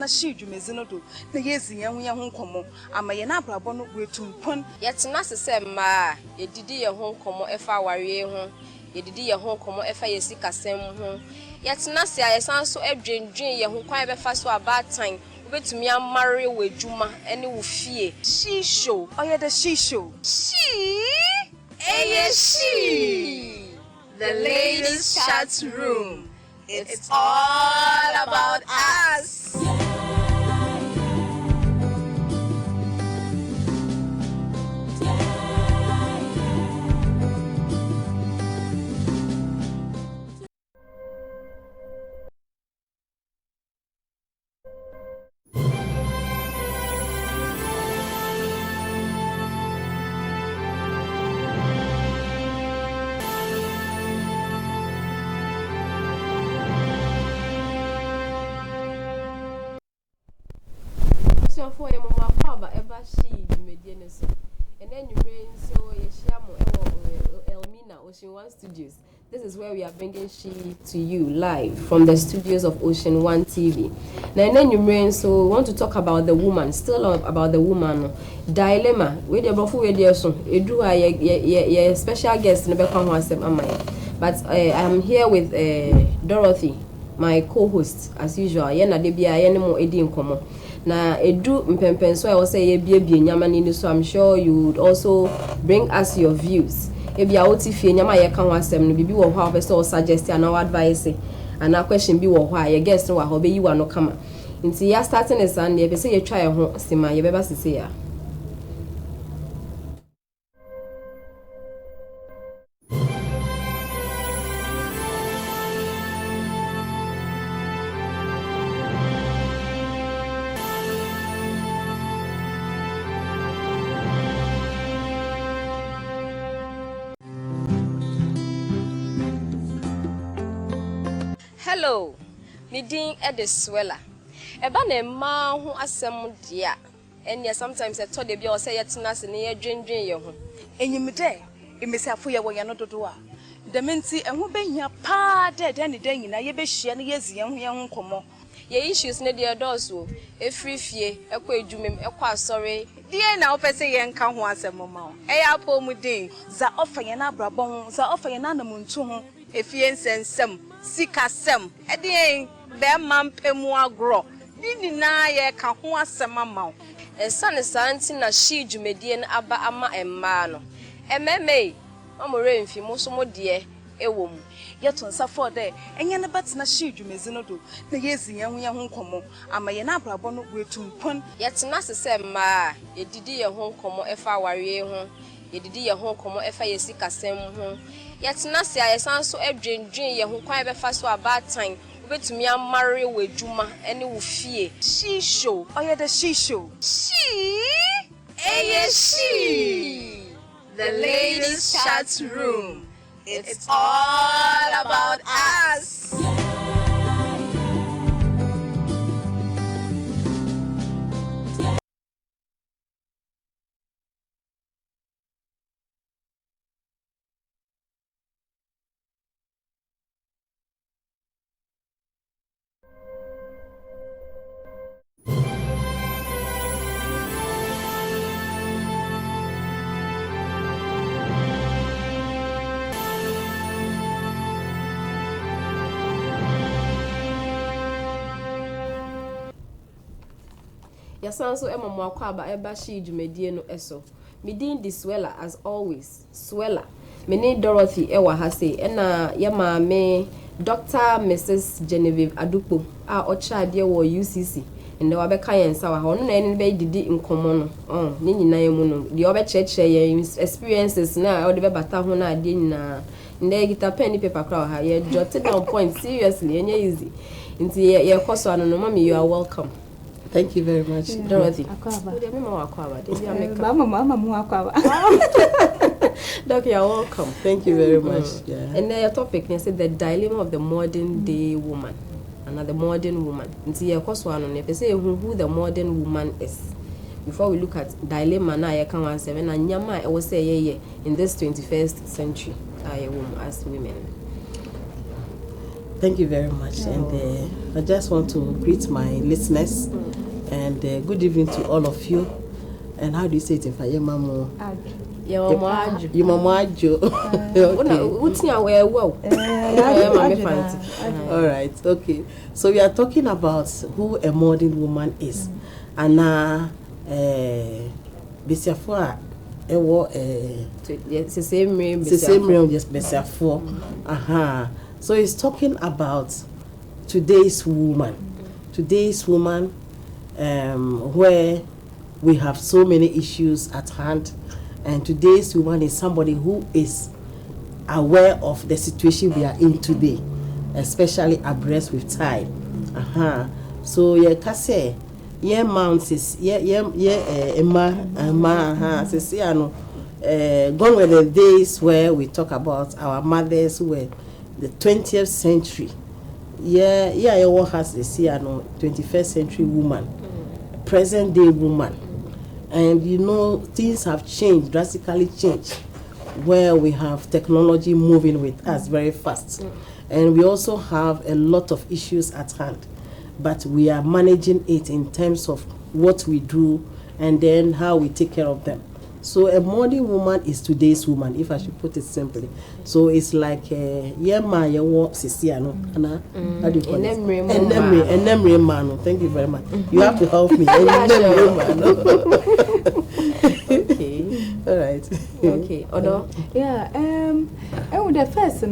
na shiju mezino do na yezi yan ho komo ama ye na abrabo no wetumpon yetena sese ma edidi ye ho komo efa aware ho edidi ye ho komo efa yesi kasem ho yetena se ayesan so adwendwen ye ho kwan befa so abatan obetumi amare wedwuma ene wo fie shisho oye the shisho she the ladies chat room. It's all about us. For a mama, Papa, ever she, you made so. And then you rain so Elmina, Ocean One Studios. This is where we are bringing she to you live from the studios of Ocean One TV. Now, and then you rain so we want to talk about the woman, still about the woman dilemma. With the before we do so, do a special guest in the background. But I'm here with Dorothy, my co-host, as usual. Yena debia yena mo edi nkomo. Na edu mpempen so I will say ye nyama ni so I'm sure you would also bring us your views. Ebi a oti fie nyama ye kan wasem no bibi wo ho a person suggest and advice and a question bi wo ho a ye guest wo ho be yi wa no kama. Nti ya starting is and ye be say ye try ho sima ye beba sese ya. Hello, Nidin Ediswella. Eba ne ma ho asem dia. Enya sometimes I told the boy say yetina se ne dwendwen ye ho. Enyimde, emesiafo ye wo ye no dodo a. Dementi ehwo behia pa de ne de nyina ye behia ne yezi ye ho komo. Ye issues ne de dozo. Efri fie, ekọ edwumem, ekọ asore. Die na opese ye nka ho asem ma o. Eya po mu din, za ofa ye na abrabo ho, za ofa ye na namuntu ho. Efie nsensem sikasem edien be mampemu agro ni na ye ka ho asem ama ensane santi na shi dwumedie na aba ama emma no ememe amore mfi mo so mo de ewom yeto nsafo de enye ne betena shi dwumezi no do na yezi ye ho nkomo ama ye na abrabo no wetumpon yetena sese ma edidi ye ho nkomo efa aware ho edidi ye ho nkomo efa yesi kasem ho yetena se ayesan so adwendwen ye ho kwan befa so abatan obetumi amare wedwuma ene wo fie shisho oye the shisho she the ladies chat room. It's all about us. Yasanso emamo akwaba eba shi dwumedie no eso. Midin di swella as always. Swella. Mene Dorothy ewa hase ena ya maame Dr. Mrs. Genevieve Adukpo a ochade wo UCC. Ende wa beka yensa wa ho no na eni be didi nkomo no. Ni nyina mu no. Di obe cheche ye experiences na o de be bata ho na ade nyina. Nde gita pen ni paper kra ha ye jotted down point seriously enye easy. Nti ye koso anu no mama you are welcome. Thank you very much, Dorothy. Doc, you're welcome. Thank you very much. Yeah. And then your topic, you said the dilemma of the modern day woman. Another modern woman. You say who the modern woman is. Before we look at dilemma, now I can answer. And I will say, in this 21st century, as women. Thank you very much. And I just want to greet my listeners and good evening to all of you. And how do you say it in Fayemamo? All right, okay. So we are talking about who a modern woman is. And now, Besiafua, it's the same room. It's the same room, just Besiafua. So he's talking about today's woman. Today's woman, where we have so many issues at hand. And today's woman is somebody who is aware of the situation we are in today, especially abreast with time. So kase mounts is gone were the days where we talk about our mothers who were the 20th century. What has the 21st century woman, present day woman. And things have changed, drastically changed, where we have technology moving with us very fast. And we also have a lot of issues at hand, but we are managing it in terms of what we do and then how we take care of them. So a modern woman is today's woman, if I should put it simply. So it's like how do you call it? Thank you very much. You have to help me. Okay. All right. Okay. Odo. And the first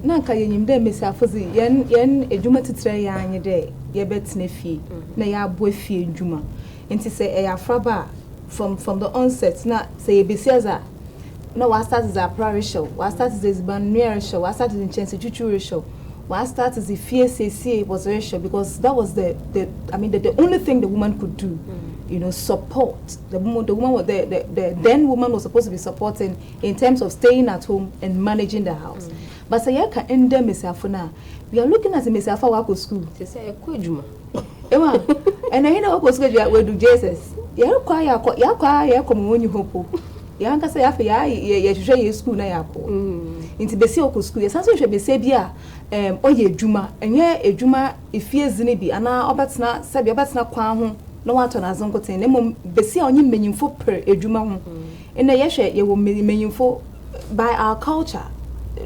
nanka yenyimde mesafozi yen edwuma titire ya anye de ye betene fie na ya abo fie edwuma nti se e afraba from the onset na say ye besiaza na wa start as a prayer show wa start as banner show wa start in chance chuchu show wa start as the fie cc was a show because that was the only thing the woman could do. Support the woman was the then woman was supposed to be supporting in terms of staying at home and managing the house. But say you can end them mesafuna. We are looking at the mesafa wako school. They say ekojuma. And I know wako school we do Jesus. Ya kwa mwonyi hopo. Ya nka say afa ya hwehwe school na yako. Inti besi wako school. Ya sanso hwe besi bia oye edwuma. Enye edwuma efie zine bi ana obetena sabi obetena kwa ho. No wato na zongoten. Nemo besi onyi menyimfo per edwuma ho. Ena yehwe ye wo menyimfo by our culture.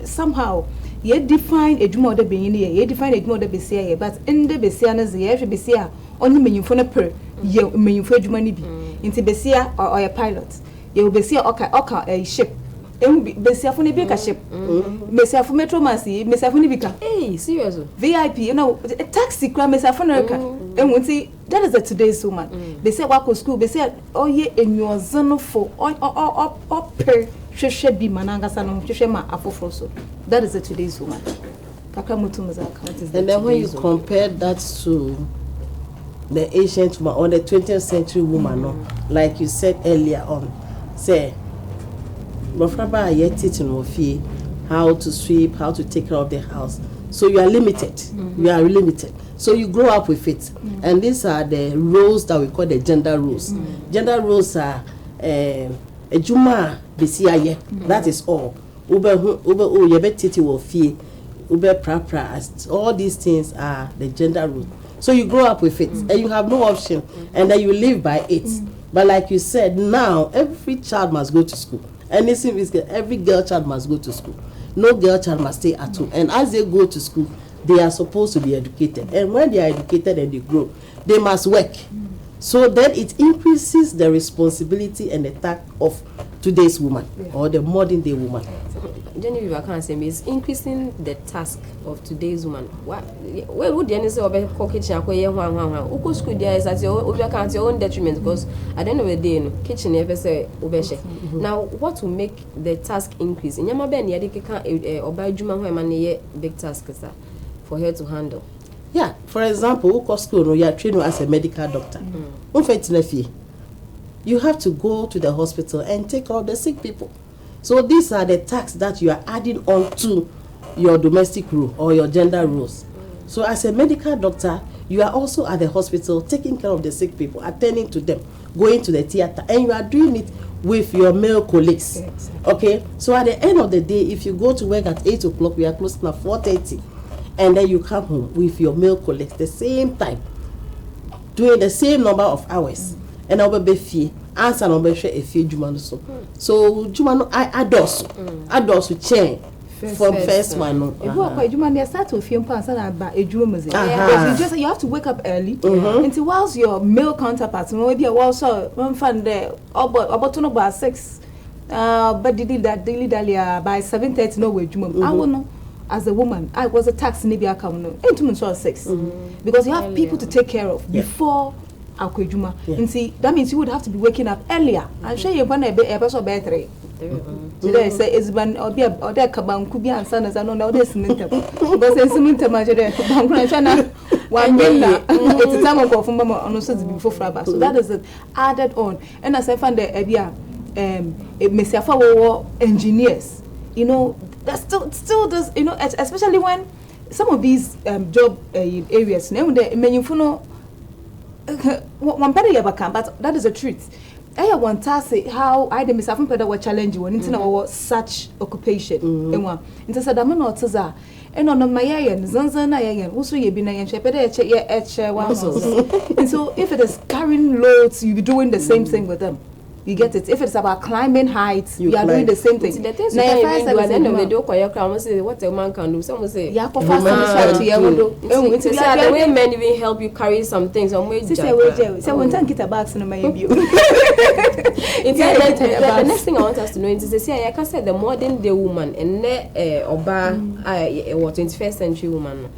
Somehow ye define edwuma ode beyin ye define edwuma ode besia ye but in the besia na ze ye hwe besia onyi menyimfo na per ye menyimfo edwuma ni bi nti besia or a pilot ye besia oka a ship besia fo ne bi ka ship besia fo metro masi besia fo ni bi ka serious VIP a taxi kra besia fo na ka nti that is the today's woman besia wako school besia oye enyozono fo or per sheshe bi manangasa no sheshe ma afoforo so that is the today's woman and then when you compare that to the ancient woman or the 20th century woman like you said earlier on say bofraba ye teaching ofie how to sweep, how to take care of the house, so you are limited. You are limited, so you grow up with it. And these are the roles that we call the gender roles. Gender roles are ejuma besiaye, that is all. Ube yebe titi wo fie, ube pra, all these things are the gender roles. So you grow up with it, and you have no option, and then you live by it. But like you said, now every child must go to school. Anything is every girl child must go to school. No girl child must stay at home. And as they go to school, they are supposed to be educated. And when they are educated and they grow, they must work. So then it increases the responsibility and the task of today's woman or the modern day woman. Genevieve, I can't say it's increasing the task of today's woman. What? Well, would you say about kitchen? Uko school there is at your own detriment because at the end of the day, kitchen never say obeshe. Now, what will make the task increase? In Yama Ben, Yadika can't or buy Juma money big task for her to handle. Yeah, for example, Uko school, you are trained as a medical doctor. You have to go to the hospital and take care of the sick people. So these are the tasks that you are adding on to your domestic role or your gender roles. So as a medical doctor, you are also at the hospital taking care of the sick people, attending to them, going to the theater, and you are doing it with your male colleagues. Okay? So at the end of the day, if you go to work at 8 o'clock, we are closing at 4:30. and then you come home with your male colleagues the same time, doing the same number of hours, and I'll be fee. Answer number share a few Jumano so Jumano adults will change from first one. If you are quite human, they start to film parts about a drum music. You have to wake up early. Until whilst your male counterparts, maybe also one fun there about 6. But did that daily dalia by 7:30 no way Jumano. I will know. As a woman, I was a tax maybe I come no 8 months or 6 because you have people to take care of before. Akwejuma. And see, that means you would have to be waking up earlier. I'm sure you're going to be a person better. Today, say, it's been or there Kaban could be and son as I know this minute. Because it's a minute, my dear, one minute. It's a time of Mama on before Fraba. So that is it added on. And as I found the Ebia, Messiah engineers, you know, that's still does, you know, especially when some of these job areas, one better ever can, but that is the truth. I want to say how I the myself better what challenge you into our such occupation. Into said I'm not to and on my yen, Zanzana yen, also ye been a shepherd and so if it is carrying loads, you be doing the same thing with them. You get it. If it's about climbing heights, you are doing the same thing. The things you can do at the end of the day, what a man can do. Someone say, yeah, the way men even help you carry some things. So one time get a box in my view. The next thing I want us to know is to say, I can say the modern day woman and Oba or 21st century woman.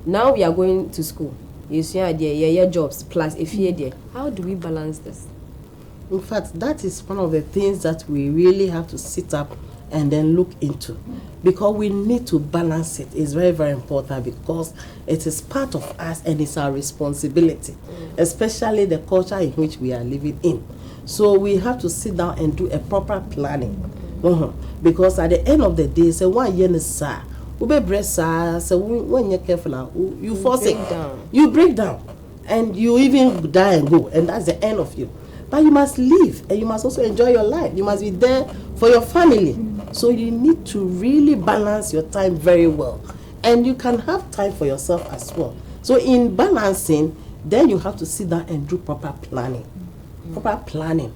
Now we are going to school. You see, your jobs plus if you're there. How do we balance this? In fact, that is one of the things that we really have to sit up and then look into, because we need to balance it. It's very, very important because it is part of us and it's our responsibility, especially the culture in which we are living in. So we have to sit down and do a proper planning, because at the end of the day, say one year so when you're careful now, you force it down. You break down, and you even die and go, and that's the end of you. But you must live, and you must also enjoy your life. You must be there for your family. So you need to really balance your time very well. And you can have time for yourself as well. So in balancing, then you have to sit down and do proper planning. Proper planning.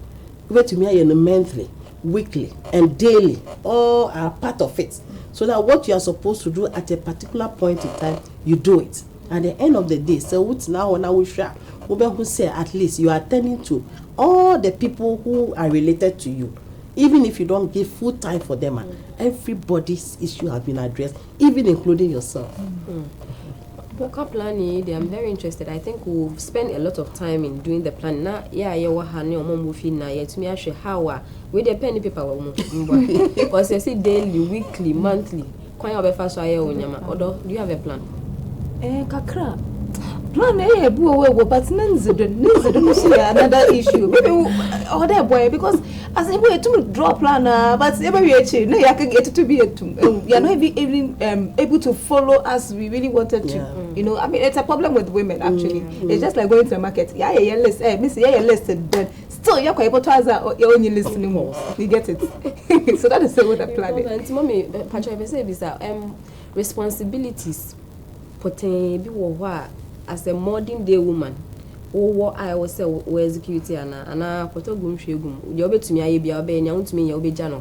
Give it to me in a monthly, weekly, and daily. All are part of it. So that what you are supposed to do at a particular point in time, you do it. At the end of the day, so what's now we share, who say at least you are attending to all the people who are related to you, even if you don't give full time for them. Everybody's issue has been addressed, even including yourself. Planning, I'm very interested. I think we'll spend a lot of time in doing the plan. Now, how we depend people because you see daily, weekly, monthly. Do you have a plan? Kakra. Plan but another issue. Other boy, because as if we to draw plan, but every no, you can get to be you are not even able to follow as we really wanted to. You know, I mean, it's a problem with women actually. It's just like going to the market. Yeah, list. Miss, listed, but still you're able to answer your own listening more. You get it. So that is what I'm planning. And mommy, Patrick, say this responsibilities. As a modern day woman, what I was say, we execute and potogum shagum. You be to me, I be obeying, you to me, you'll be jano.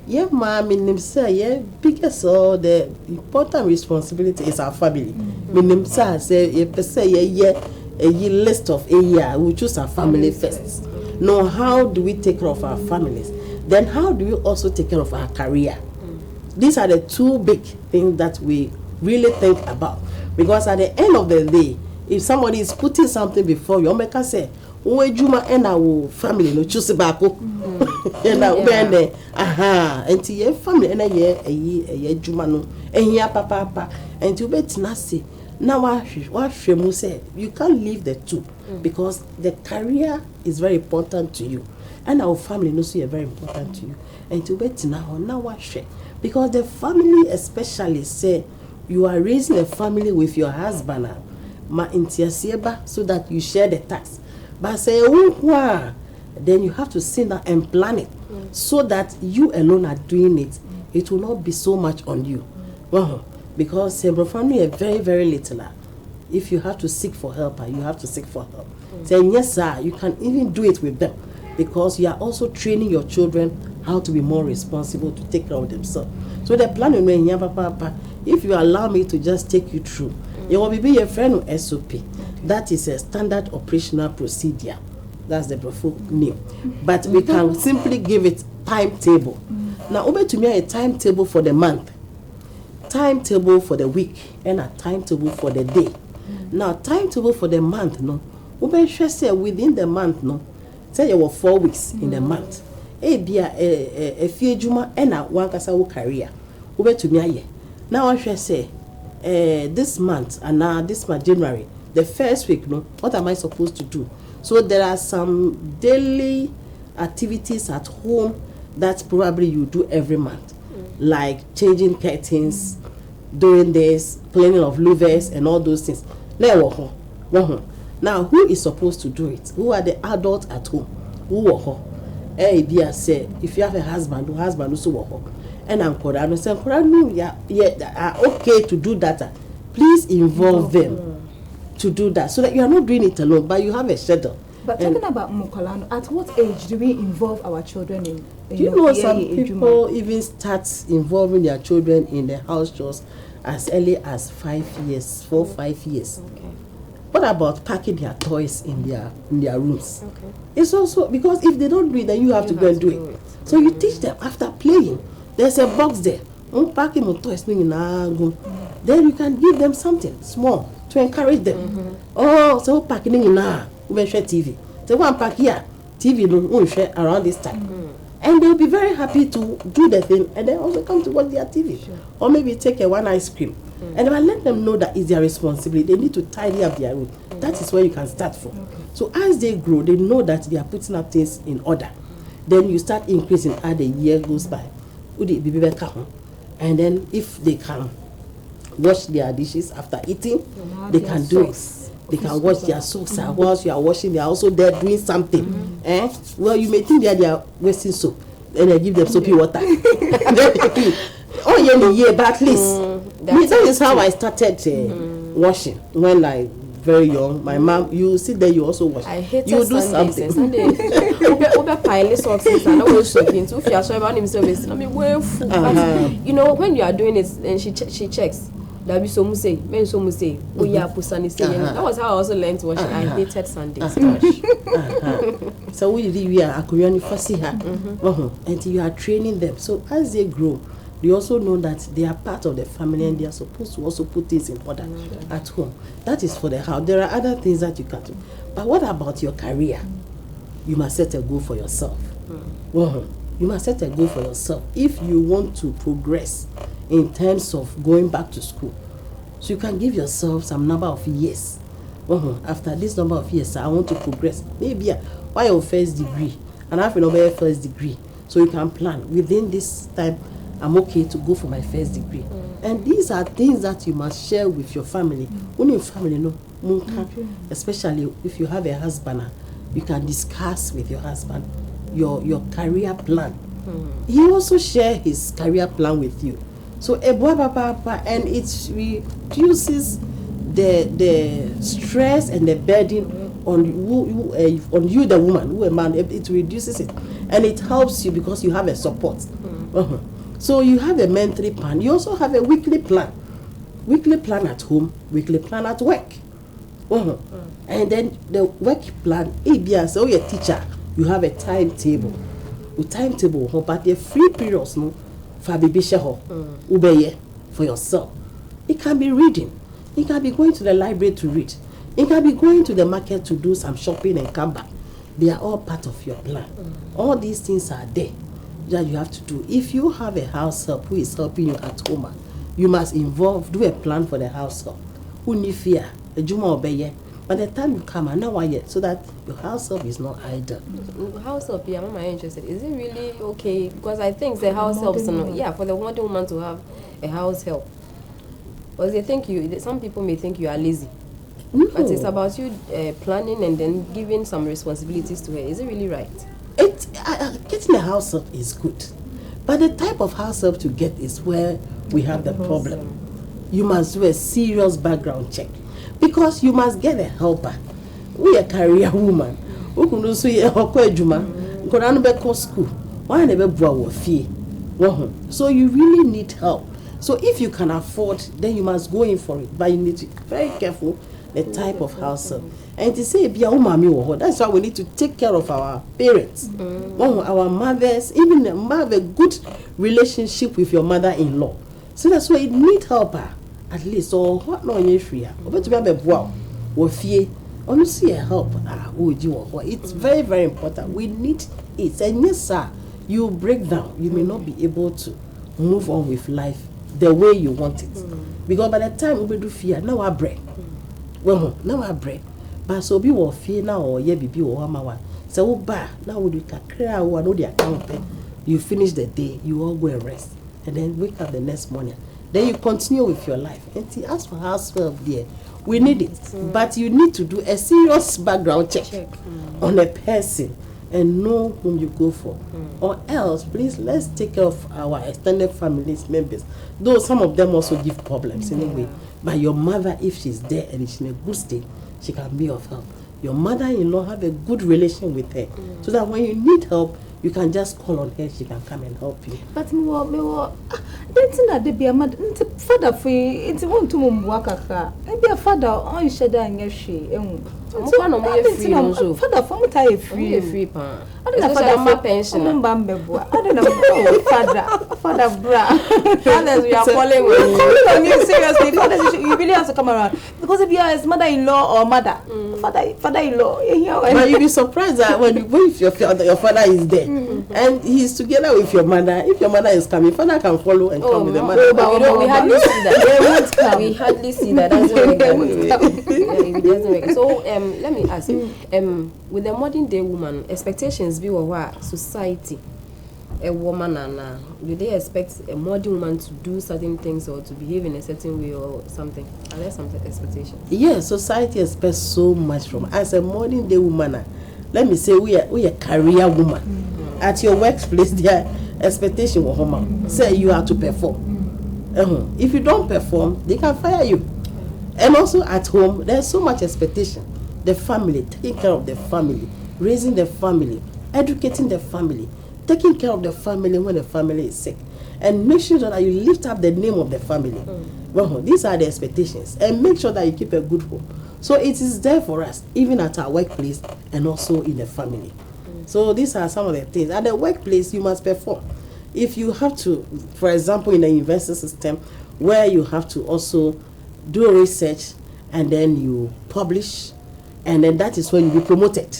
Yeah, ma'am, in say, because all the important responsibility is our family. Minim say, if say, a list of a year, we choose our family first. Now, how do we take care of our families? Then, how do we also take care of our career? These are the two big things that we really think about, because at the end of the day, if somebody is putting something before you, make us say, "Oh, Juma and our family no choose bako," and and your family and a Juma no, and ya papa, and you bet nasi. Now what Shemu said, you can't leave the two, because the career is very important to you, and our family knows you are very important to you, and you bet now what share, because the family especially say. You are raising a family with your husband, so that you share the tax. But say, then you have to sit down and plan it, so that you alone are doing it. It will not be so much on you. because family are very, very little. If you have to seek for help, you have to seek for help. Saying yes, sir, you can even do it with them, because you are also training your children how to be more responsible, to take care of themselves. So the plan is, papa, if you allow me to just take you through, you will be your friend of SOP. That is a standard operational procedure. That's the full name. But we can simply give it timetable. Now, over to me a timetable for the month, timetable for the week, and a timetable for the day. Now, timetable for the month, no. Over say within the month, no. Say you were 4 weeks in the month. Be a few juma and a one casawo career. Over to me. Now I shall say, this month and now this month January, the first week, no. What am I supposed to do? So there are some daily activities at home that probably you do every month, like changing curtains, doing this, cleaning of louvers, and all those things. Now, who is supposed to do it? Who are the adults at home? Say, if you have a husband, the husband also work. And I'm say, okay to do that. Please involve them to do that, so that you are not doing it alone, but you have a schedule. But talking about Mukolano, at what age do we involve our children in do you know some people even start involving their children in the house chores as early as 5 years, 4, 5 years? Okay. What about packing their toys in their rooms? Okay. It's also because if they don't do it, then you have to go and do it. So you teach them after playing. There's a box there. Packing my toys, then you can give them something small to encourage them. Oh, so packing in now. We share TV. So one pack here, TV don't share around this time, and they'll be very happy to do the thing, and then also come to watch their TV, or maybe take one ice cream, and I let them know that it's their responsibility. They need to tidy up their room. That is where you can start from. So as they grow, they know that they are putting up things in order. Then you start increasing as the year goes by. And then if they can wash their dishes after eating, they can do it. They can wash their socks whilst you are washing. They are also there doing something. Well, you may think that they are wasting soap, and I give them soapy water. Oh, but at least that is how I started washing when I very young. My mom, you sit there, you also wash. I hate you do Sundays. something. Over pile socks and I was soaking. So if you are so about himself, I mean, you know, when you are doing it, and she checks. That be so say, when so say, oh yeah, Pusani say. That was how I also learned to wash. I hated Sundays. So we are Korean fasiha, and you are training them. So as they grow, they also know that they are part of the family, and they are supposed to also put things in order at home. That is for the house. There are other things that you can do. But what about your career? You must set a goal for yourself. You must set a goal for yourself if you want to progress in terms of going back to school. So you can give yourself some number of years. After this number of years, I want to progress. Maybe why your first degree, and I have another first degree. So you can plan within this time. I'm okay to go for my first degree. And these are things that you must share with your family. When your family know, especially if you have a husband, you can discuss with your husband your career plan. He also share his career plan with you. So and it reduces the stress and the burden on you the woman, who a man. It reduces it, and it helps you because you have a support. So you have a monthly plan. You also have a weekly plan. Weekly plan at home, weekly plan at work. And then the work plan, so you're a teacher, you have a timetable. A timetable, but the free periods, no, for baby for yourself. It can be reading. It can be going to the library to read. It can be going to the market to do some shopping and come back. They are all part of your plan. All these things are there that you have to do. If you have a house help who is helping you at home, you must do a plan for the house help. Who need fear? A juma obey. By the time you come, so that your house help is not idle. House help, yeah, I'm interested. Is it really okay? Because I think the house helps, for the modern woman to have a house help. Because they think some people may think you are lazy. No. But it's about you planning and then giving some responsibilities to her. Is it really right? Getting a house help is good. But the type of house help to get is where we have the problem. you must do a serious background check because you must get a helper. We a career woman. Who can do so ye hokwa adwuma. Nkora no be go school. Why never bua wo fie. So you really need help. So if you can afford, then you must go in for it. But you need to be very careful the type of house help. And to say that's why we need to take care of our parents. Our mothers, even have a good relationship with your mother-in-law. So that's why you need help at least. Or what no you free. But to be a boy or fear. Honestly, help. It's very, very important. We need it. And yes, sir, you break down. You may not be able to move on with life the way you want it. Because by the time we do fear, now I break. Well, now I break. But so be what fear now or ye be or mama. So now we can cry or know the account. You finish the day, you all go and rest. And then wake up the next morning. Then you continue with your life. And see, as for house help there, we need it. But you need to do a serious background check. On a person and know whom you go for. Or else, please, let's take care of our extended families members. Though some of them also give problems anyway. But your mother, if she's there and she's in a good state, she can be of help. Your mother-in-law have a good relation with her. So that when you need help, you can just call on her, she can come and help you. But me that they be a mad father free, it's one to waka. Be a father on shada and yashi. Father from tie free pa. I don't know father pension. I don't know father bra. Fathers we are calling on you seriously. Fathers you really have to come around because if you are his mother-in-law or mother, father-in-law, but you'll be surprised that when if your father is there and he's together with your mother, if your mother is coming, father can follow and come with the mother. But we hardly see that. They won't come. We hardly see that. That's it doesn't make it. So let me ask you, with the modern day woman, expectations be what society, a woman and do they expect a modern woman to do certain things or to behave in a certain way or something? Are there some expectations? Yes, society expects so much from us. As a modern day woman. Let me say we are career woman. At your workplace, their expectation will home. Say you have to perform. If you don't perform, they can fire you. And also at home, there's so much expectation. The family, taking care of the family, raising the family, educating the family, taking care of the family when the family is sick, and make sure that you lift up the name of the family. These are the expectations, and make sure that you keep a good home. So it is there for us, even at our workplace and also in the family. So these are some of the things. At the workplace, you must perform. If you have to, for example, in the university system, where you have to also do research and then you publish, and then that is when you be promoted.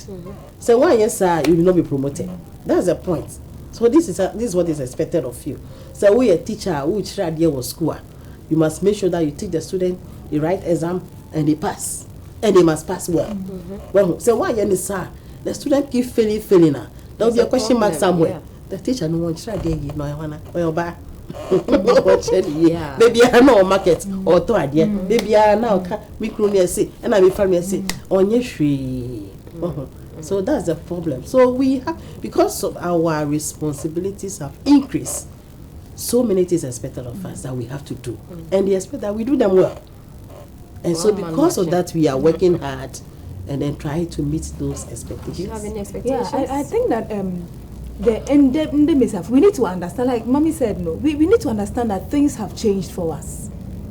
So why yes, sir, you will not be promoted. That's the point. So this is what is expected of you. So we a teacher, who tried there was school. You must make sure that you teach the student the right exam and they pass. And they must pass well. Well, so why sir? The student keep failing now. There will be a question mark somewhere. Yeah. The teacher no one try there, you know, I wanna buy. Maybe I know market or to idea. Maybe I now we can say and I be family say on your tree. So that's the problem. So we have, because of our responsibilities have increased, so many things expected of us that we have to do, and they expect that we do them well. And so because of that, we are working hard and then trying to meet those expectations. Do you have any expectations? Yeah, I think that we need to understand, like Mommy said, no, we need to understand that things have changed for us.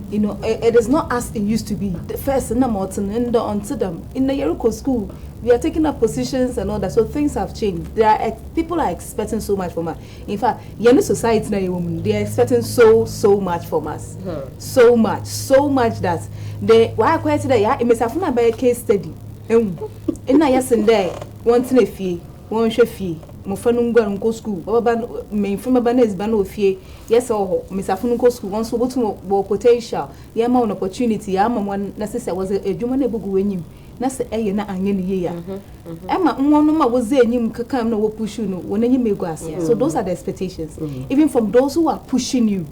You know, it is not as it used to be. The first in the mountain, in the onto them, in the Yeriko school, we are taking up positions and all that. So things have changed. People are expecting so much from us. In fact, young society now, they are expecting so much from us. So much that they why quite today. Yeah, it may have been a case study. In yes and there, one thing a fee, one fee. Mofanunga go school. Baba main from a banes bano fee. Yes, or Miss Afunungo school once over to potential. Yama an opportunity. Yama one necessary was a human able when you. That's a na any year. Emma, one was there, you can no push you when you make grass. So those are the expectations. Even from those who are pushing you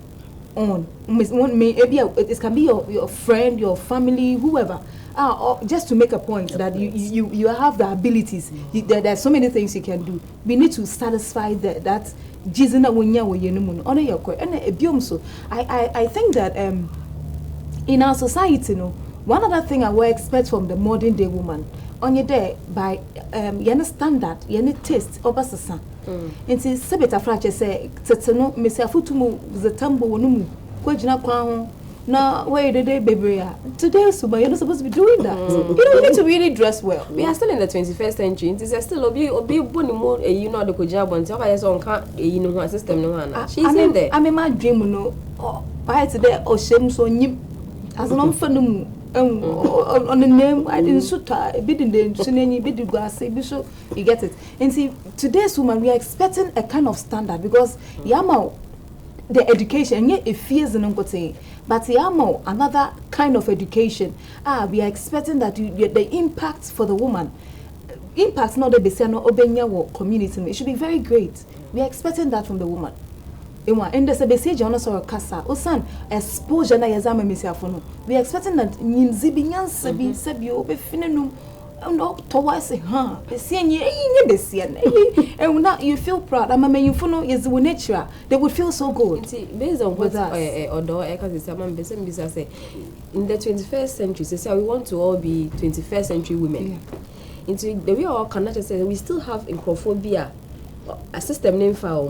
on. It can be your friend, your family, whoever. Or just to make a point that you have the abilities. There are so many things you can do. We need to satisfy that. I think that in our society, no, one other thing I would expect from the modern day woman, on your day by any standard, any taste, over the It is Sabita Frache say, Tetano, Miss Afutumu, the Tambo, Numu, Quajina Crown. No, where did they baby? Today, so you're not supposed to be doing that. You don't need to really dress well. We are still in the 21st century. It is still be bonny more. You know the kujab on top. I saw you know her system. No, she's in there. I'm in my dream. No, why today? Oh, shame so new. As an unfundum on the name, I didn't shoot a bit in the Sunani, bit of grass, so you get it. And see, today's woman, we are expecting a kind of standard because Yama, the education, yet it fears the number saying. But Yamo, another kind of education. We are expecting that the impact for the woman, impact not the Besiano Obenya community, it should be very great. We are expecting that from the woman. And there's a message on us or casa. Oh, son, exposure na yazama misiafono. We are expecting that Ninzibinyan Sabi Sabio Befinum. No, towards the seeing and now you feel proud. I'm a man, you follow is the nature. They would feel so good. Based on what although I can say, in the 21st century, say we want to all be 21st century women. Into the way our Canada says, we still have acrophobia, a system named for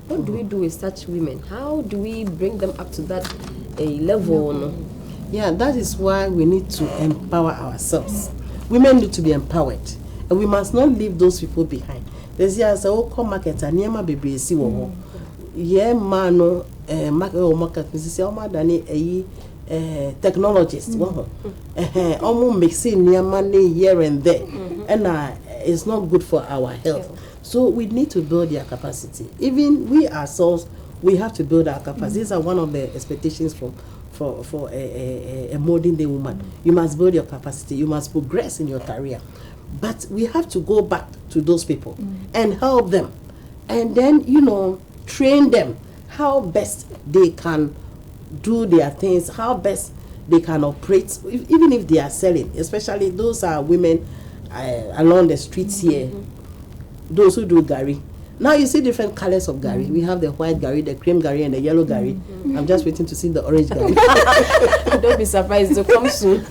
what do we do with such women? How do we bring them up to that level? Yeah, that is why we need to empower ourselves. Women need to be empowered, and we must not leave those people behind. There's yes, oh, come market and near my baby, see what. Yeah, man, market, Mrs. Elma, Danny, technologist, almost mixing near money here and there, and it's not good for our health. So we need to build their capacity. Even we ourselves, we have to build our capacity. These are one of the expectations for a modern day woman. You must build your capacity. You must progress in your career. But we have to go back to those people and help them. And then, train them how best they can do their things, how best they can operate, even if they are selling. Especially those are women along the streets here, those who do gari. Now you see different colors of gari. We have the white gari, the cream gari, and the yellow gari. I'm just waiting to see the orange gari. Don't be surprised, it'll come soon.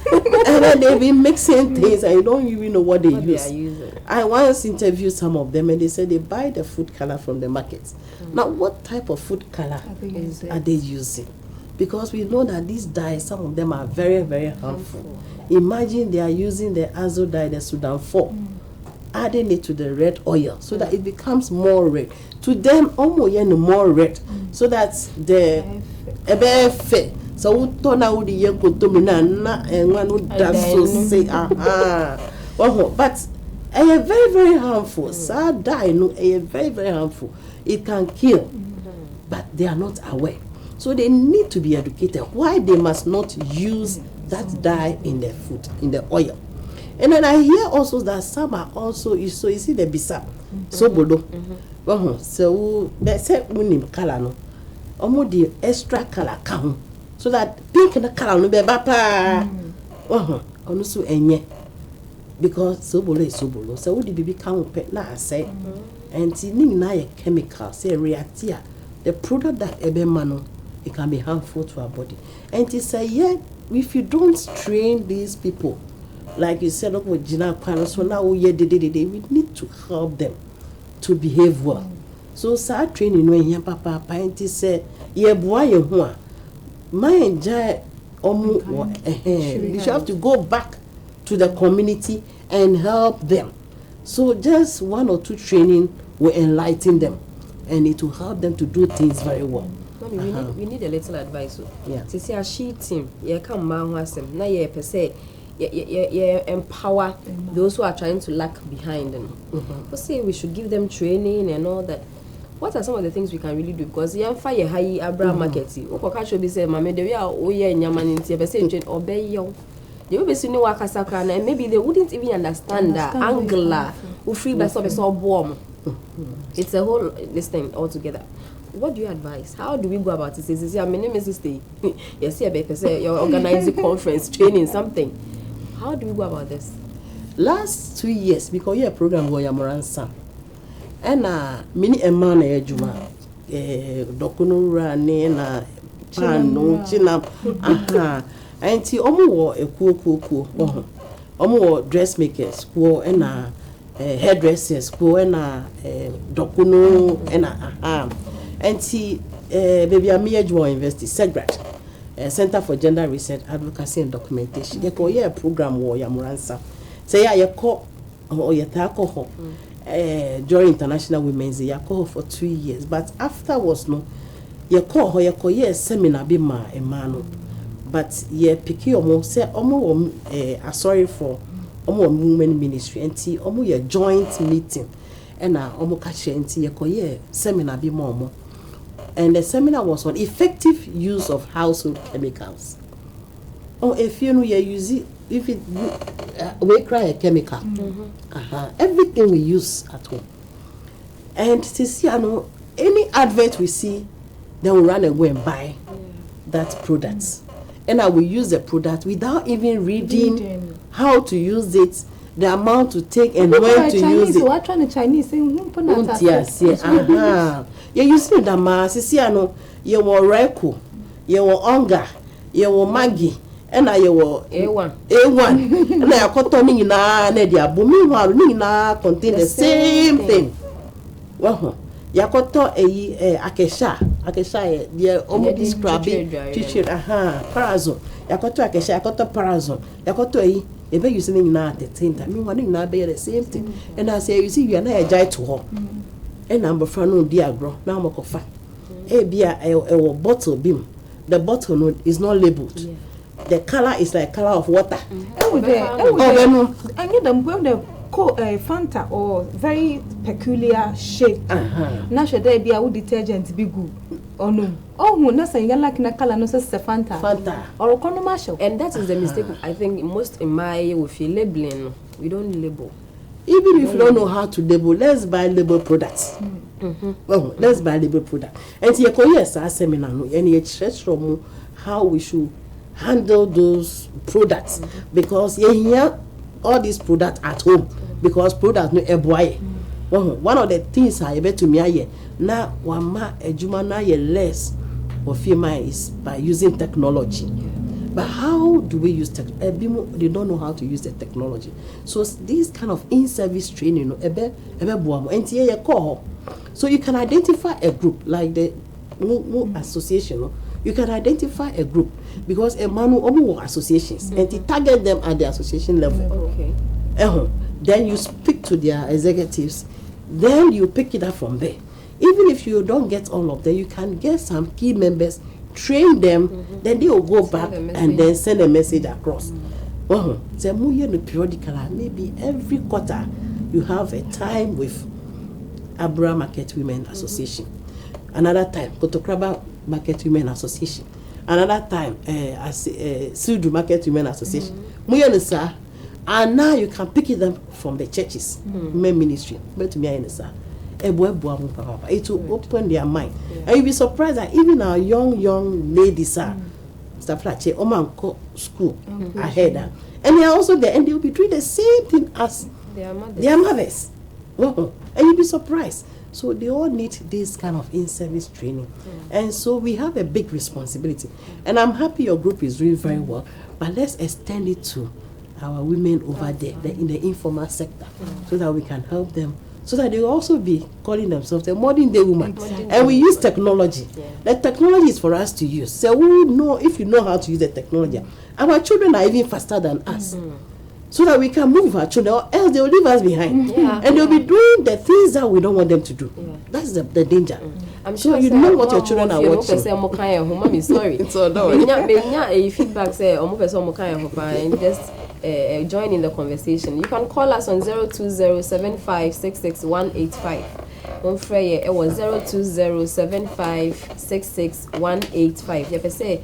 And then they've been mixing things, and you don't even know what they use. They are using. I once interviewed some of them, and they said they buy the food color from the markets. Now, what type of food color are they using? Because we know that these dyes, some of them are very, very harmful. Imagine they are using the azo dye, the Sudan 4. Adding it to the red oil so that it becomes more red. To them, almost more red, so that the ebe so we turn out the young contomina and one would so say but very, very harmful. Sad dye no very, very harmful. It can kill, but they are not aware. So they need to be educated why they must not use that dye in their food, in the oil. And then I hear also that some are also, so you see the bisa, so bodo. So they say unim color no, almost the extra color count, so that pink and the color no be bapa. Also enye, because so bolo is so bolo. So the baby count pet na say, and seeing na a chemical say reactia, the product that ebe mano, it can be harmful to our body. And to say yeah, if you don't train these people. Like you said, with Gina Pan, so now we need to help them to behave well. So, start training when your papa, Pinty said, yeah, boy, you mind, you have to go back to the community and help them. So, just 1 or 2 training will enlighten them and it will help them to do things very well. Mommy, we need a little advice. Yeah. To see a she team, you come man, now you per se. Empower those who are trying to lag behind them. We say we should give them training and all that. What are some of the things we can really do? Because you fire high Abra market. Oka should be say, Mamma, they are oh yeah, Yaman in Tiabe obey you. They will be seen Wakasaka, and maybe they wouldn't even understand that angular who free by so warm. It's a whole this thing altogether. What do you advise? How do we go about it? Say, my name is Stay. Yes, you're organizing conference, training, something. How do we go about this? Last 2 years, because your program go Yamoransa. And mini a man juma Dokunura Nena Pano Chinam Auntie omo wo ekuo omo wo dressmakers kuo na hairdressers kuo na dokuno na auntie baby Amia Joa University Segrat Center for Gender Research Advocacy and Documentation. Ye ko ye program wo ya muransa. Say ya ko ye ta ko ho during International Women's Day, I for 2 years. But afterwards, no, ye ko seminar be ma a man. But ye picky omo say omo sorry for omo women ministry and ti omo ye joint meeting. And omo catch ye ko seminar be more. And the seminar was on effective use of household chemicals. Oh, if you know you use it, if it we cry a chemical, everything we use at home. And to see, any advert we see, then we run away and buy that product. And I will use the product without even reading how to use it, the amount to take, and when to use it. What trying Chinese? Yes, you use it, the mass. See, you were Reku, you were Onga, you were Maggie. And I will A1 and I got turning na Nedia booming while na contain the same thing. Well, Yakoto Akesha, dear almost describing teacher, parazon. Yakoto Akesha, Yakoto parazon. Yakoto if you sitting na at the same time, you want to be the same thing. And I say, you see, you are not a giant to her. And I'm a friend, dear girl, now I'm a coffee. A bottle beam. The bottle is not labeled. The color is like color of water. I get them when they call Fanta or very peculiar shape. Now should there be a detergent be good or no? Oh, no, saying like na color no says Fanta or commercial. And that is the mistake I think most in my with labeling. We don't label. Even if you don't know how to label, let's buy label products. Well, let's buy label product. And you can yes, I seminar and you stress from how we should handle those products because you hear all these products at home because products no eboy. One of the things I bet to me now wama ejuma na ye less of female is by using technology. But how do we use tech? They don't know how to use the technology. So this kind of in-service training, so you can identify a group like the association. You can identify a group because a man will associations and you target them at the association level. Okay. Then you speak to their executives. Then you pick it up from there. Even if you don't get all of them, you can get some key members, train them, then they will go back and then send a message across. Periodically, maybe every quarter, you have a time with Abra Market Women Association. Another time, Kotokraba Market Women Association. Another time, Sudu Market Women Association. And now you can pick it up from the churches, men ministry. But to me, it will open their mind. And you'll be surprised that even our young ladies are stuff like Oman school ahead. And they are also there and they will be doing the same thing as their mothers. And you'll be surprised. So they all need this kind of in-service training. And so we have a big responsibility. And I'm happy your group is doing very well. But let's extend it to our women over there in the informal sector so that we can help them. So that they will also be calling themselves a modern day woman. And we use technology. The technology is for us to use. So we know if you know how to use the technology. Our children are even faster than us. So that we can move with our children, or else they will leave us behind. And they'll be doing the things that we don't want them to do. That's the danger. I'm sure you know what your children are watching. Sorry. A feedback say and just join in the conversation. You can call us on 020-7566-185. On Friday, it was 020-7566-185. You say,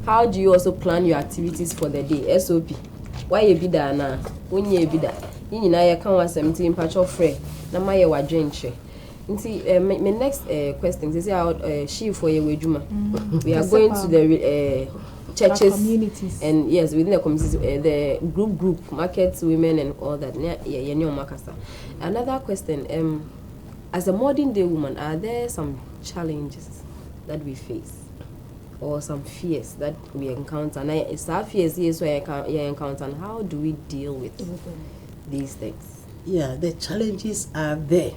how do you also plan your activities for the day? SOP. Why you be there now? When you be there? You know, you can't 17 patch of free. Na my wa drenche. My next question is how she for your wejuma. We are going to the churches and yes, within the communities, the group markets, women and all that. Another question, as a modern day woman, are there some challenges that we face? or some fears that we encounter. And it's our fears here, so you encounter. And how do we deal with these things? Yeah, the challenges are there.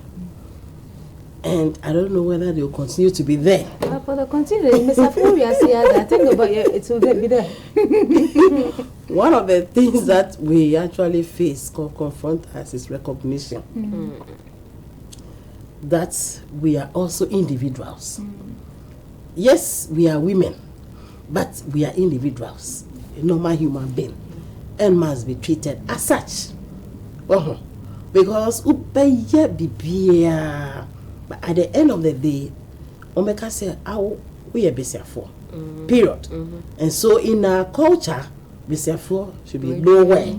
And I don't know whether they'll continue to be there. For the continuing, Mr. Furia, I think about it will be there. One of the things that we actually face, confront us, is recognition. That we are also individuals. Yes, we are women, but we are individuals, a normal human being, and must be treated as such. Because but at the end of the day, Omeka say, we are busy for. Period. And so in our culture, busy for should be nowhere.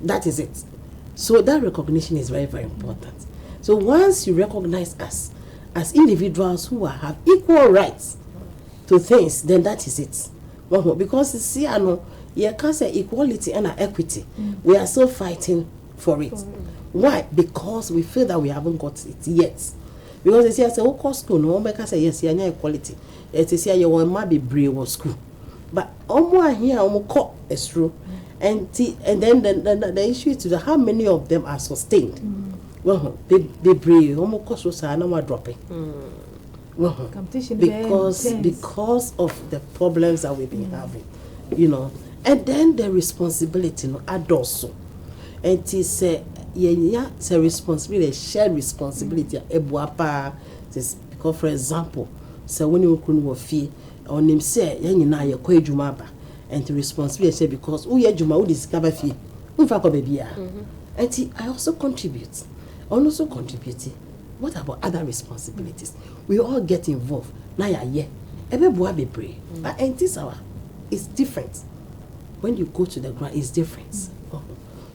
That is it. So that recognition is very, very important. So once you recognize us as individuals who have equal rights to things, then that is it. Because you see, I know, you can't say equality and equity. We are still fighting for it. Why? Because we feel that we haven't got it yet. Because they say, I say, oh, school, no one can say, yes, you have equality. It is here, you want to be brave or school. But almost here, almost is true. And then the issue is to how many of them are sustained. Well, they brave, almost cost us no more dropping. Because of the problems that we've been having, you know. And then the responsibility, adults. And it is it's a responsibility, a shared responsibility. Because, for example, so when you couldn't fee on him say, you quay jumaba, and the responsibility because oh, yeah, Juma would discover fee. And I also contribute. Also contributing. What about other responsibilities? We all get involved. Now, yeah, everybody be brave. But it's different. When you go to the ground, it's different.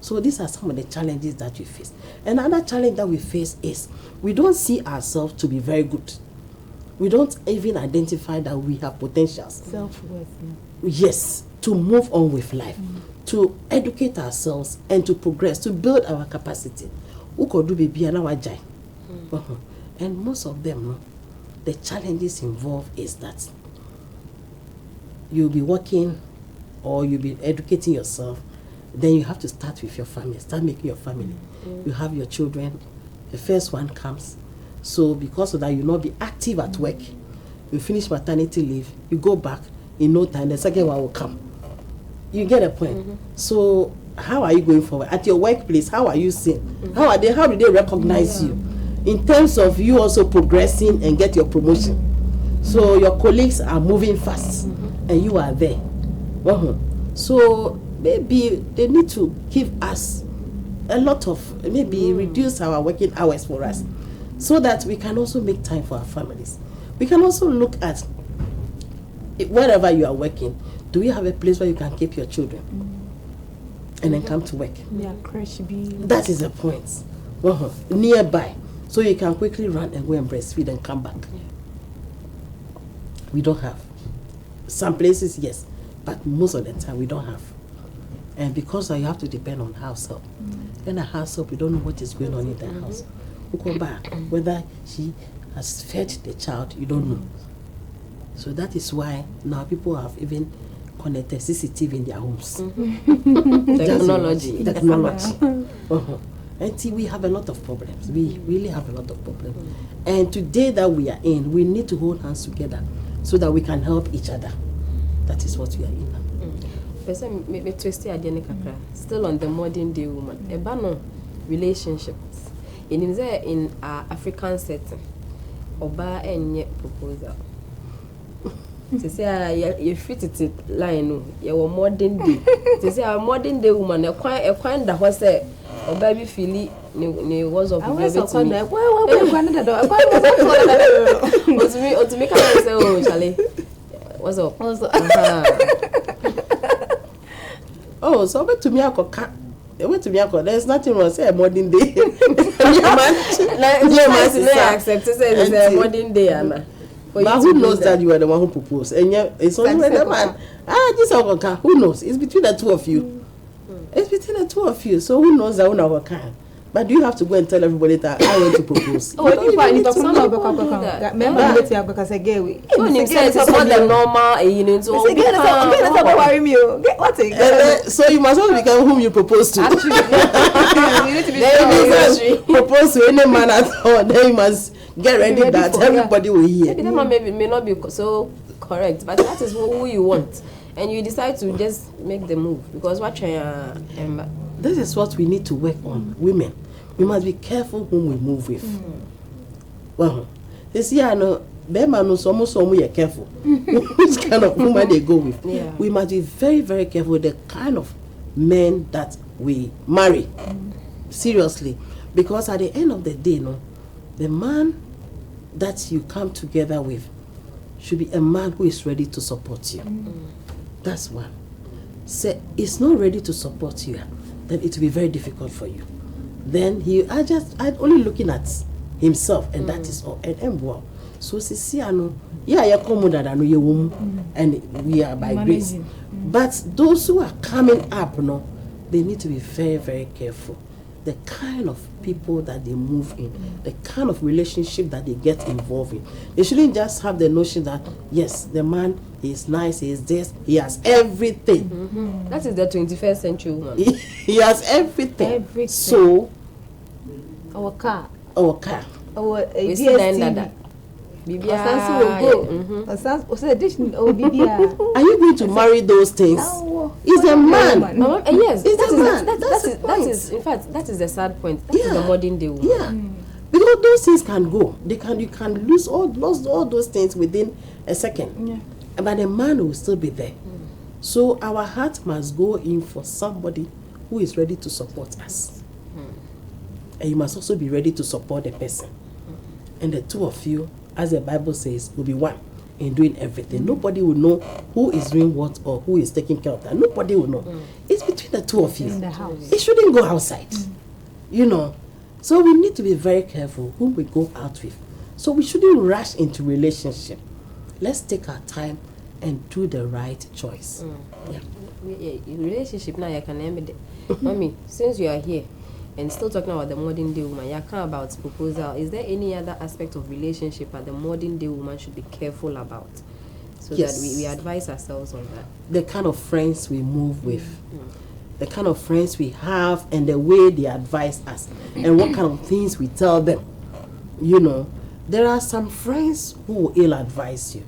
So these are some of the challenges that we face. Another challenge that we face is we don't see ourselves to be very good. We don't even identify that we have potentials. Self-worth. Yes, to move on with life, to educate ourselves and to progress, to build our capacity. Who could do baby and our jai? And most of them, the challenges involved is that you'll be working or you'll be educating yourself. Then you have to start with your family, start making your family. You have your children, the first one comes. So because of that, you'll not be active at work. You finish maternity leave, you go back, in no time, the second one will come. You get a point? So how are you going forward? At your workplace, how are you seen? How do they recognize you? In terms of you also progressing and get your promotion. So your colleagues are moving fast and you are there. So maybe they need to give us a lot of, maybe reduce our working hours for us so that we can also make time for our families. We can also look at wherever you are working, do you have a place where you can keep your children and then come to work? Yeah, crash be. That is the point. Nearby, so you can quickly run and go and breastfeed and come back. We don't have. Some places, yes, but most of the time we don't have. And because you have to depend on house help. Then a house help, you don't know what is going on in the house. You come back, whether she has fed the child, you don't know. So that is why now people have even connected CCTV in their homes. Technology. And see, we have a lot of problems. We really have a lot of problems. And today that we are in, we need to hold hands together so that we can help each other. That is what we are in now. Still on the modern day woman. Ebano relationships. In our African setting, Oba and proposal. To say you fit it line, you were modern day. To say a modern day woman, a quite that was a baby Philly was of to make us say, oh, Charlie, what's up? Oh, so went to me, I went to me, there's nothing wrong. Say a modern day. Accept to say it's a modern day, Anna. But who knows that you are the one who proposed? And yeah, it's only when the man. This who knows? It's between the two of you. It's between the two of you. So who knows that one can? But do you have to go and tell everybody that I want to propose? Oh, if I need to Some know people do about that. remember the because I get we. So you say it's not the normal, you know, so Get worry me. Get what thing? So you must also become whom you propose to. Actually, you need to be Then you propose to any man at all. Then you must get ready that everybody will hear. Maybe that man may not be so correct, but that is who you want, and you decide to just make the move because what This is what we need to work on, women. We must be careful whom we move with. Well, this year I know Bema knows almost careful which kind of woman they go with. Yeah. We must be very, very careful with the kind of men that we marry. Seriously. Because at the end of the day, the man that you come together with should be a man who is ready to support you. That's one. Say it's not ready to support you, then it will be very difficult for you. Then I only looking at himself, and that is all. And wow. So Sisiano, yeah, come that I know you woman, and we are by grace. But those who are coming up, they need to be very, very careful. The kind of people that they move in, the kind of relationship that they get involved in. They shouldn't just have the notion that yes, the man is nice, he is this, he has everything. That is the 21st century woman. He has everything. So our car, our we see that. Are you going to marry those things? He's a man. Yes, that is in fact that is the sad point. That is the modern day woman. Yeah. Because those things can go. You can lose all those things within a second. Yeah. But the man will still be there. So our heart must go in for somebody who is ready to support us. And you must also be ready to support the person. And the two of you, as the Bible says, will be one in doing everything. Nobody will know who is doing what or who is taking care of that. Nobody will know. It's between the two of you. In the house. It shouldn't go outside. So we need to be very careful who we go out with. So we shouldn't rush into relationship. Let's take our time and do the right choice. Relationship now you can name it. Mommy, since you are here and still talking about the modern day woman, you're talking about proposal. Is there any other aspect of relationship that the modern day woman should be careful about? So that we advise ourselves on that. The kind of friends we move with, the kind of friends we have, and the way they advise us, and what kind of things we tell them. There are some friends who will ill advise you,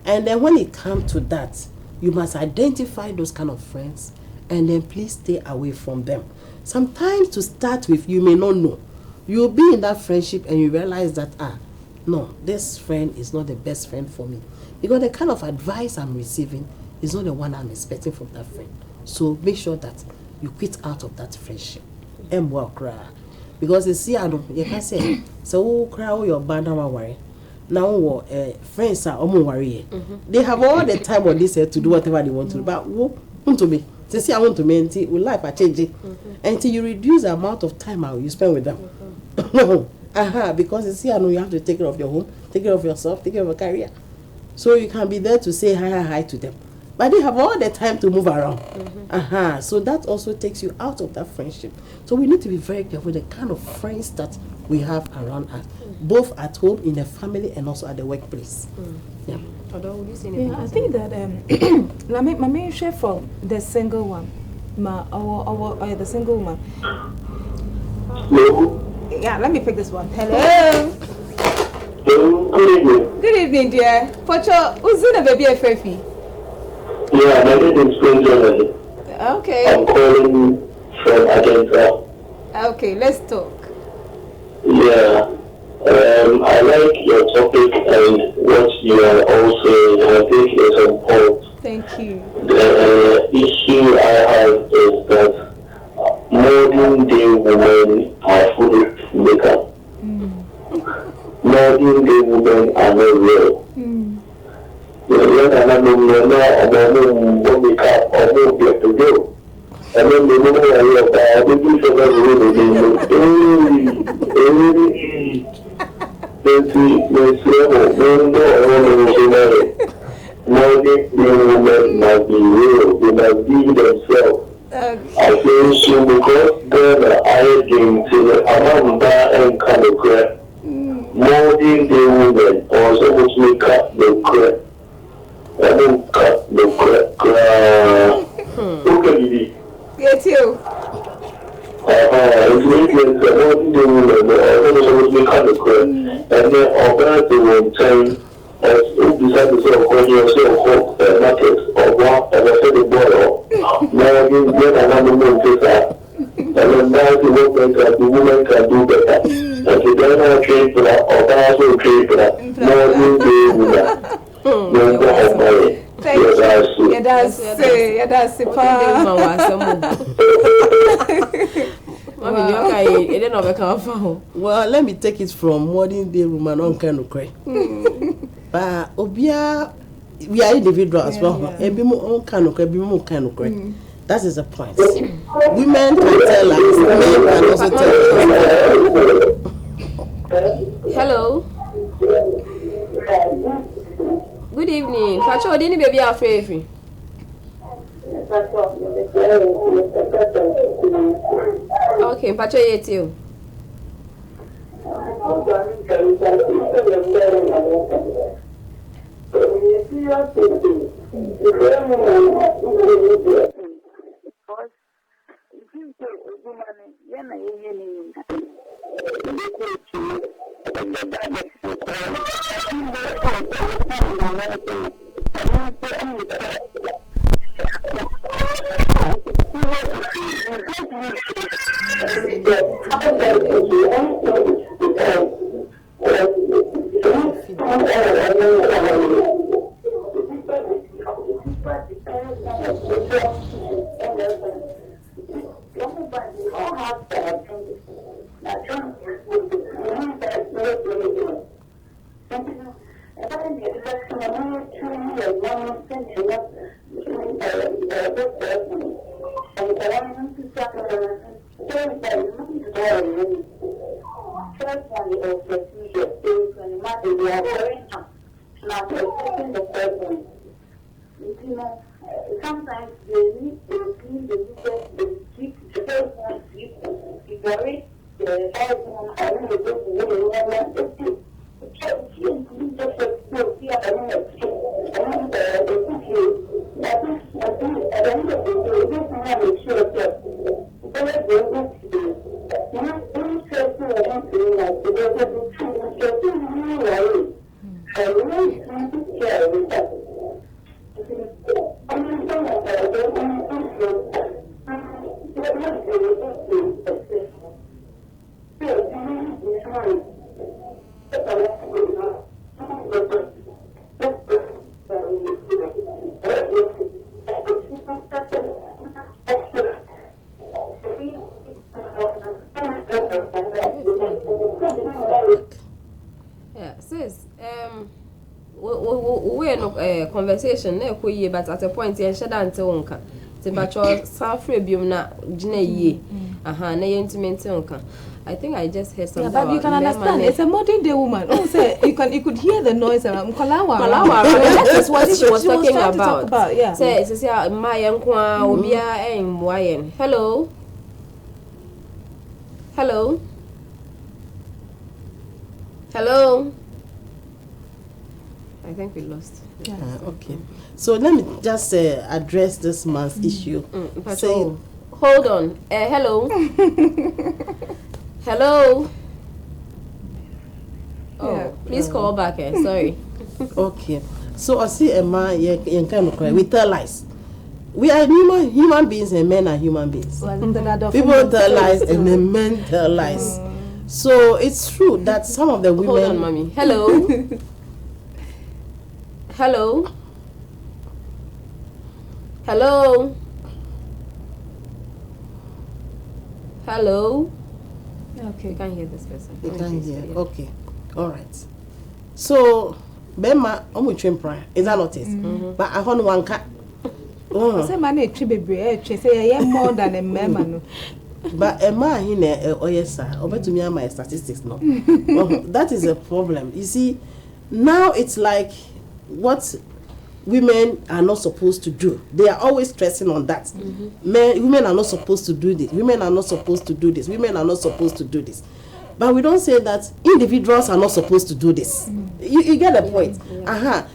and then when it comes to that, you must identify those kind of friends, and then please stay away from them. Sometimes to start with, you may not know. You'll be in that friendship and you realize that, no, this friend is not the best friend for me. Because the kind of advice I'm receiving is not the one I'm expecting from that friend. So make sure that you quit out of that friendship. And walk around. Because you see, you can say, so cry your band and worry. Now, friends are almost worried. They have all the time on this to do whatever they want to do. But to me, to see I want to maintain life, I change it. Until you reduce the amount of time you spend with them. Because you see, I know you have to take care of your home, take care of yourself, take care of your career. So you can be there to say hi to them. But they have all the time to move around. So that also takes you out of that friendship. So we need to be very careful the kind of friends that we have around us, both at home, in the family, and also at the workplace. Yeah. I think that my main share from the single one, the single woman. Hello. Yeah, let me pick this one. Hello. Hello. Good evening. Good evening, dear. Pocho, who's in a baby FFE? Yeah, my name is Benjamin. Okay. I'm calling from Argentina. Okay, let's talk. Yeah. I like your topic and what you are also saying. I think it's on point. Thank you. The issue I have is that modern day women are full of makeup. Modern day women are not real. And then the woman I have looking for that modern women must be real. They must be themselves. I think so because Ghana, I I think Amanda and Kanokre, molding the women, or so much make up the crap. I don't cut the crap. Okay, Yes, you. it's making the molding the women, or so much make up the crap. And then Alberta will time. As if decide to sell for yourself, market or what, and I said the boy, now you get another moon to that. And then now the woman can do better. And you don't have trade for that, or also trade for that. Now you do that. No more of money. Thank you. Yeah, that's it. Well, let me take it from modern day woman on kind of cry. But Obia, we are individuals as well. Ebi mo kind of cry, ebi mo kind of cry. That is the point. Women can tell us, men can also tell us. Hello. Good evening. Pacho, didn't baby afraid? Okay, Pacho, you too. Sometimes they need to clean the dishes, they keep the first one sleep, it's very conversation na ko yie but at a point yen sheda ante wonka te bacho safre biom na gina yie aha na yen ntiment wonka. I think I just heard something. Yeah, but you can understand. It's a modern day woman. Oh, say you could hear the noise around. Malawa. That is what she was talking about. Yeah. Say it's my yankwa obia wayen. Hello. Hello. Hello. I think we lost. Yeah. Okay. So let me just address this man's issue. Say, hold on. Hello. Hello. Oh, yeah. Please call back. Sorry. Okay. So I see a man. We tell lies. We are human beings, and men are human beings. People tell lies, and the men tell lies. So it's true that some of the women. Hold on, mommy. Hello. Hello. Hello. Hello. Okay, you can't hear this person. You can't hear. Yeah. Okay. All right. So, Bema, is that not it? But I want one cat. Oh, say man, say more than a man. But a man in oh yes, sir. Over to me, my statistics no. That is a problem. You see, now it's like what women are not supposed to do. They are always stressing on that. Women are not supposed to do this. Women are not supposed to do this. Women are not supposed to do this. But we don't say that individuals are not supposed to do this. You get the point?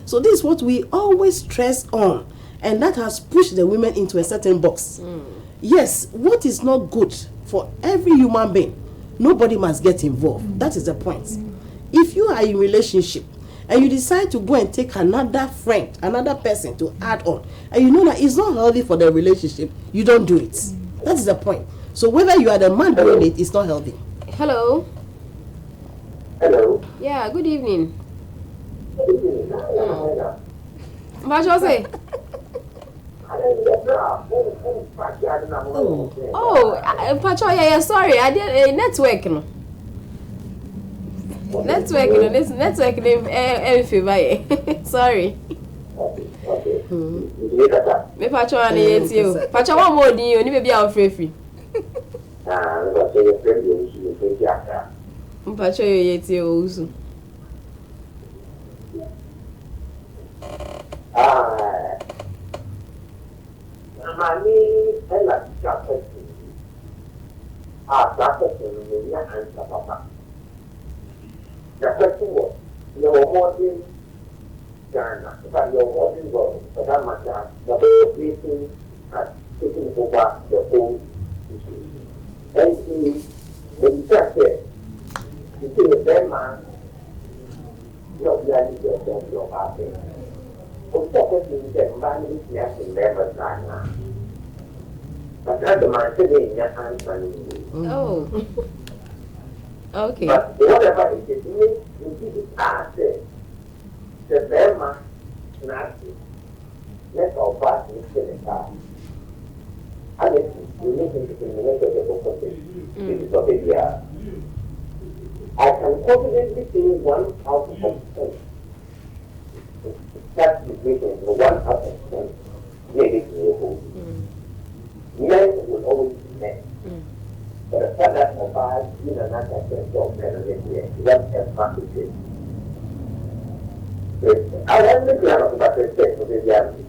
So this is what we always stress on. And that has pushed the women into a certain box. Yes, what is not good for every human being, nobody must get involved. That is the point. If you are in a relationship and you decide to go and take another friend, another person to add on, and you know that it's not healthy for the relationship, you don't do it. That is the point. So whether you are the man doing it, it's not healthy. Hello. Hello. Yeah, good evening. What you say? Pacho, yeah, sorry, I did network. No. Network, sorry. Me Pacho and you. Pacho, one more than you, maybe I'll free. Pacho, you also. Mami, ela fica assim. Tá pensando minha ansa papa. Já pensou? Eu vou Ghana, but eu vou dizer, para matar, da pesquisa, que tem que botar the whole issue. And the fact that you see the same man, you're going to get your happy. Cũng có cái chuyện chuyện ba mươi nhà thì mẹ mình lại là và cái mà cái gì nhà anh mình Oh. Okay. but whatever it is you see the them not let all pass in the car and you need to eliminate the property this is what they are. I can confidently say 1 out of 10 that situation, 1 out of 10 negative. Men will always be men. But the fact that a bad, you know, not that sense of men and men, that's a practice. I want to know about the sex of the reality.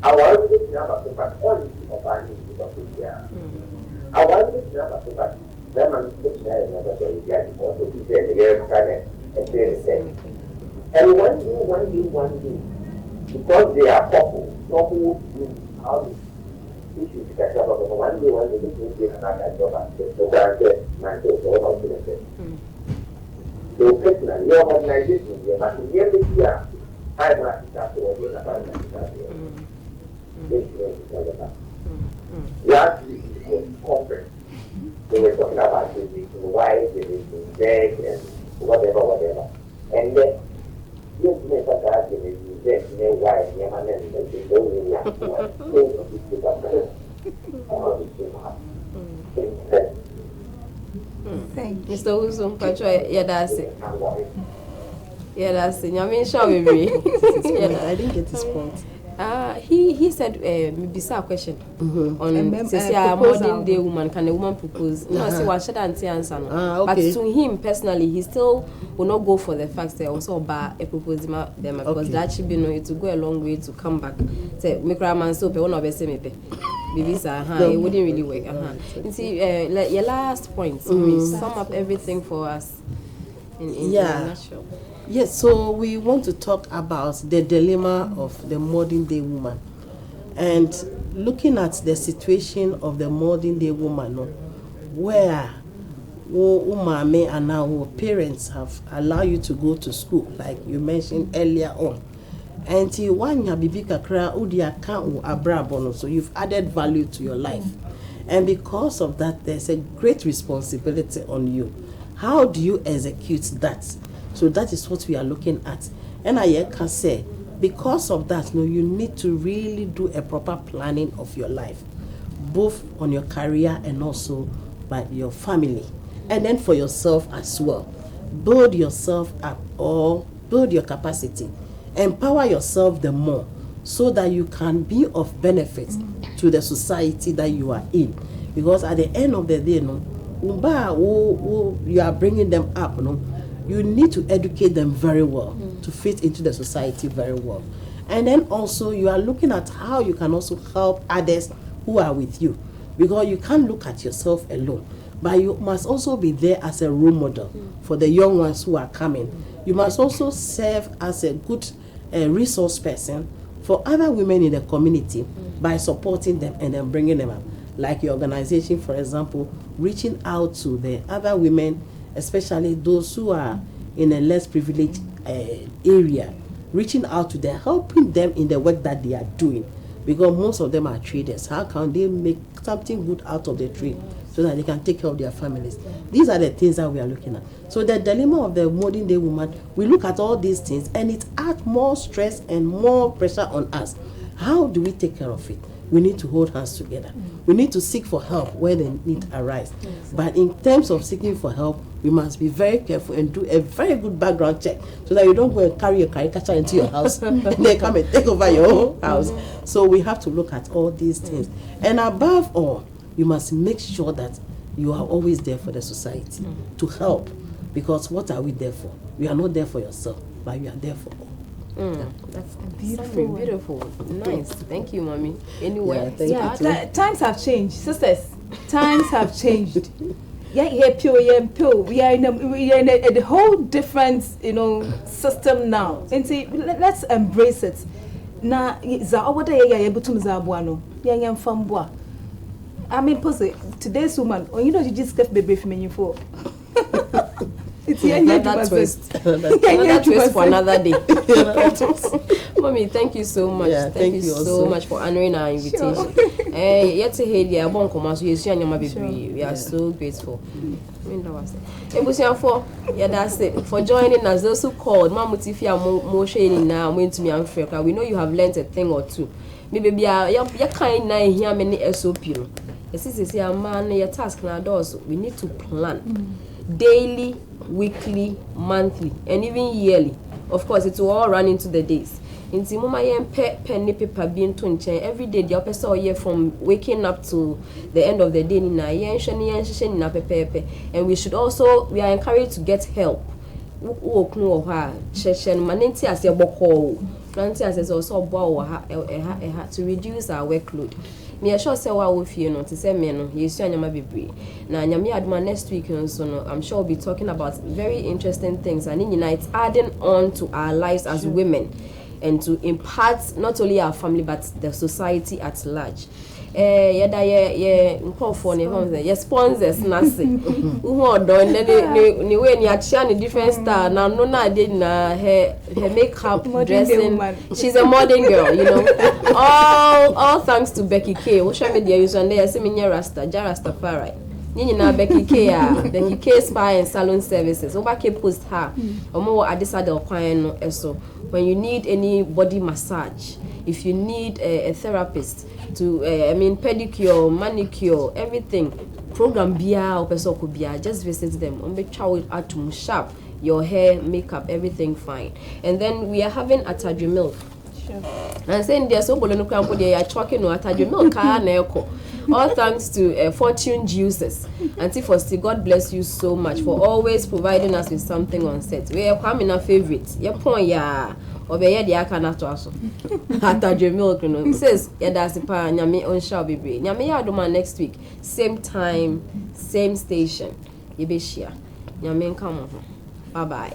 I want to know about the quality of our needs of the reality. I want to know about the fact that man looks at another reality, also to say the reality and say the same. And one day, because they are couple, not who how the issues catch up on one day, this will be another job and the guarantee man to go about to the same. So personally, your organization, but in the end of the year, I have not started working about that. This is all about. Last week was conference. They were talking about the wife, the dead, and whatever. And then you make a guy in the wife, your man, and the Thank you. Mr. Uzum, Pacho, yeah, that's it. Yeah, that's it. I mean, show me. I didn't get his point. He said, maybe a question on modern day woman. Can a woman propose? No, I say what should I answer? But to him personally, he still will not go for the fact that also about a proposal them because that should be no it to go a long way to come back. Say make a man so pe one of me baby sir, it wouldn't really work. You see, your last point. Sum up everything for us in a nutshell. Yes, so we want to talk about the dilemma of the modern day woman and looking at the situation of the modern day woman where umame and now parents have allowed you to go to school like you mentioned earlier on. And one bibi kakra udi account abrabono, so you've added value to your life. And because of that, there's a great responsibility on you. How do you execute that? So that is what we are looking at. And I can say, because of that, you need to really do a proper planning of your life, both on your career and also by your family. And then for yourself as well. Build yourself up or build your capacity. Empower yourself the more so that you can be of benefit to the society that you are in. Because at the end of the day, you are bringing them up, you need to educate them very well to fit into the society very well. And then also you are looking at how you can also help others who are with you, because you can't look at yourself alone, but you must also be there as a role model for the young ones who are coming. You must also serve as a good resource person for other women in the community by supporting them and then bringing them up. Like your organization, for example, reaching out to the other women, especially those who are in a less privileged area, reaching out to them, helping them in the work that they are doing, because most of them are traders. How can they make something good out of the trade so that they can take care of their families? These are the things that we are looking at. So the dilemma of the modern day woman, we look at all these things and it adds more stress and more pressure on us. How do we take care of it? We need to hold hands together. We need to seek for help where the need arises. But in terms of seeking for help, we must be very careful and do a very good background check so that you don't go and carry a caricature into your house and they come and take over your own house. So we have to look at all these things. And above all, you must make sure that you are always there for the society to help. Because what are we there for? We are not there for yourself, but we are there for all. That's beautiful. Nice. Thank you, mommy. Anyway, Times have changed, sisters. Times have changed. We are in a whole different, system now. And see, let's embrace it. Now, I mean, today's woman, you just get baby from you for. It's another twist. Another twist for another day. Mommy, thank you so much. Yeah, thank you so much for honoring our invitation. Yet to hear the Abon Commerce, we are so grateful. That's it. For joining us, those who called, Mamutifia Moshe now, went to me Africa. We know you have learned a thing or two. Maybe you're kind now here many SOP. This is your man, your task now does. We need to plan daily, weekly, monthly, and even yearly. Of course, it will all run into the days. In Timoma penny paper being to every day the opposite year from waking up to the end of the day and we should also we are encouraged to get help. To reduce our workload. Me sure say wa wo fie no to say me no yesu anyama bebre na anyame aduma next week so no I'm sure we'll be talking about very interesting things and it's adding on to our lives as women and to impart not only our family but the society at large. For sponsors nasi who don ni we ni achia ni different style na no na dey na her makeup dressing she's a modern girl all thanks to Becky K wo share media use and there say me rasta Rastafari ni na Becky K spa and salon services over K post her omo adisa de okwan no eso when you need any body massage, if you need a therapist to pedicure, manicure, everything, program bia or person could be just visit them. On be child atum sharp, your hair, makeup, everything fine. And then we are having Atadri milk. Sure. And saying there's so bolonu krampo they are talking no Atadri milk ka na eko. All thanks to Fortune Juices. Auntie Fosti, God bless you so much for always providing us with something on set. We are coming our favorites. Your point, yeah. Obey the akana to us. Atadri milk, He says, yeah, that's the pa nyame on shall be brave. Nyame ya doma next week. Same time, same station. Yebeshia. Nyame come on. Bye bye.